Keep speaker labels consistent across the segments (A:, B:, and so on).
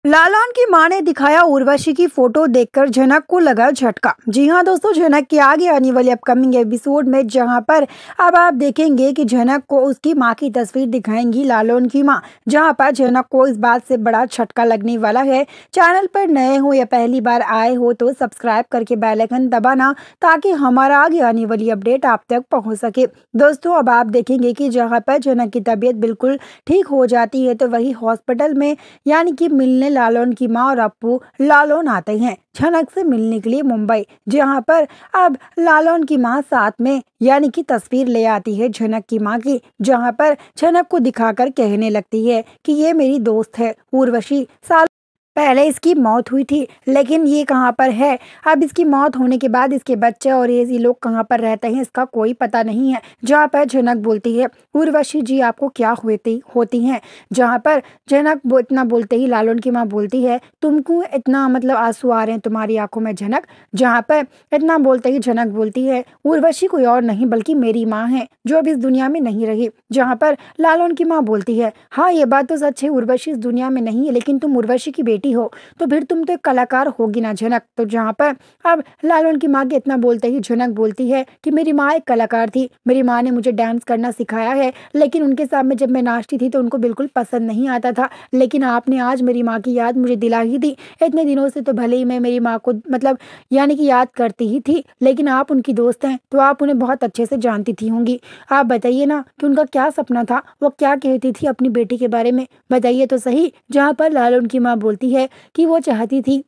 A: लालौन की मां ने दिखाया उर्वशी की फोटो देखकर झनक को लगा झटका। जी हां दोस्तों, झनक के आगे आने वाले अपकमिंग एपिसोड में जहां पर अब आप देखेंगे कि झनक को उसकी मां की तस्वीर दिखाएंगी लालौन की मां, जहां पर झनक को इस बात से बड़ा झटका लगने वाला है। चैनल पर नए हो या पहली बार आए हो तो सब्सक्राइब करके बेल आइकन दबाना ताकि हमारा आगे आने वाली अपडेट आप तक पहुँच सके। दोस्तों, अब आप देखेंगे कि जहाँ पर झनक की तबीयत बिल्कुल ठीक हो जाती है तो वही हॉस्पिटल में यानी कि मिलने लालौन की मां और अप्पू लालौन आते हैं झनक से मिलने के लिए मुंबई, जहां पर अब लालौन की मां साथ में यानी कि तस्वीर ले आती है झनक की मां की, जहां पर झनक को दिखाकर कहने लगती है कि ये मेरी दोस्त है उर्वशी। साल पहले इसकी मौत हुई थी, लेकिन ये कहाँ पर है। अब इसकी मौत होने के बाद इसके बच्चे और ये लोग कहाँ पर रहते हैं इसका कोई पता नहीं है। जहाँ पर झनक बोलती है उर्वशी जी आपको क्या होती हैं, जहाँ पर झनक इतना बोलते ही लालौन की माँ बोलती है तुमको इतना मतलब आंसू आ रहे हैं तुम्हारी आंखों में झनक। जहाँ पर इतना बोलते ही झनक बोलती है उर्वशी कोई और नहीं बल्कि मेरी माँ है जो अब इस दुनिया में नहीं रही। जहाँ पर लालौन की माँ बोलती है हाँ ये बात तो सच है, उर्वशी इस दुनिया में नहीं है लेकिन तुम उर्वशी की बेटी हो तो फिर तुम तो एक कलाकार होगी ना झनक। तो जहाँ पर अब लालौन की माँ के इतना बोलते ही झनक बोलती है कि मेरी माँ एक कलाकार थी, मेरी माँ ने मुझे डांस करना सिखाया है, लेकिन उनके सामने जब मैं नाचती थी तो उनको बिल्कुल पसंद नहीं आता था, लेकिन आपने आज मेरी माँ की याद मुझे दिला ही दी। इतने दिनों से तो भले ही मैं मेरी माँ को मतलब यानी कि याद करती ही थी, लेकिन आप उनकी दोस्त हैं तो आप उन्हें बहुत अच्छे से जानती थी होंगी। आप बताइए ना कि उनका क्या सपना था, वो क्या कहती थी अपनी बेटी के बारे में, बताइए तो सही। जहाँ पर लालौन की माँ बोलती है कि वो चाहती थी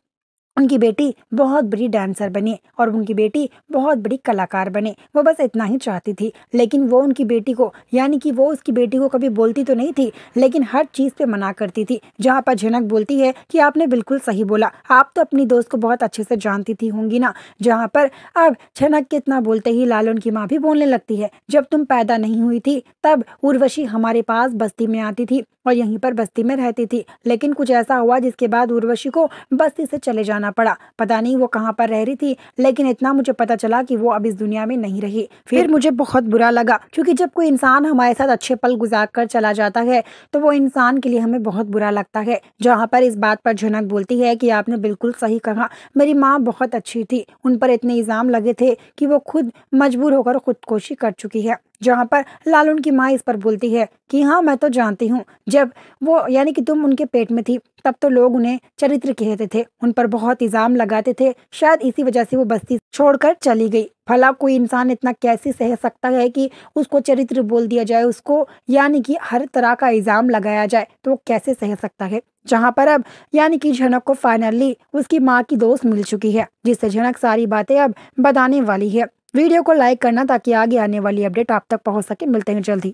A: उनकी बेटी बहुत बड़ी डांसर बने और उनकी बेटी बहुत बड़ी कलाकार बने, वो बस इतना ही चाहती थी। लेकिन वो उनकी बेटी को यानी कि वो उसकी बेटी को कभी बोलती तो नहीं थी लेकिन हर चीज़ पे मना करती थी। जहाँ पर झनक बोलती है कि आपने बिल्कुल सही बोला, आप तो अपनी दोस्त को बहुत अच्छे से जानती थी होंगी ना। जहाँ पर अब झनक के इतना बोलते ही लालौन की माँ भी बोलने लगती है जब तुम पैदा नहीं हुई थी तब उर्वशी हमारे पास बस्ती में आती थी और यहीं पर बस्ती में रहती थी, लेकिन कुछ ऐसा हुआ जिसके बाद उर्वशी को बस्ती से चले जाना पड़ा। पता नहीं वो कहाँ पर रह रही थी, लेकिन इतना मुझे पता चला कि वो अब इस दुनिया में नहीं रही। फिर मुझे बहुत बुरा लगा क्योंकि जब कोई इंसान हमारे साथ अच्छे पल गुजार कर चला जाता है तो वो इंसान के लिए हमें बहुत बुरा लगता है। जहाँ पर इस बात पर झनक बोलती है कि आपने बिल्कुल सही कहा, मेरी माँ बहुत अच्छी थी, उन पर इतने इल्जाम लगे थे कि वो खुद मजबूर होकर खुदकुशी कर चुकी है। जहाँ पर लालौन की माँ इस पर बोलती है कि हाँ मैं तो जानती हूँ, जब वो यानी कि तुम उनके पेट में थी तब तो लोग उन्हें चरित्र कहते थे, उन पर बहुत इल्जाम लगाते थे, शायद इसी वजह से वो बस्ती छोड़कर चली गई। भला कोई इंसान इतना कैसे सह सकता है कि उसको चरित्र बोल दिया जाए, उसको यानी कि हर तरह का इल्जाम लगाया जाए, तो वो कैसे सह सकता है। जहाँ पर अब यानी कि झनक को फाइनली उसकी माँ की दोस्त मिल चुकी है जिससे झनक सारी बातें अब बताने वाली है। वीडियो को लाइक करना ताकि आगे आने वाली अपडेट आप तक पहुंच सके। मिलते हैं जल्दी।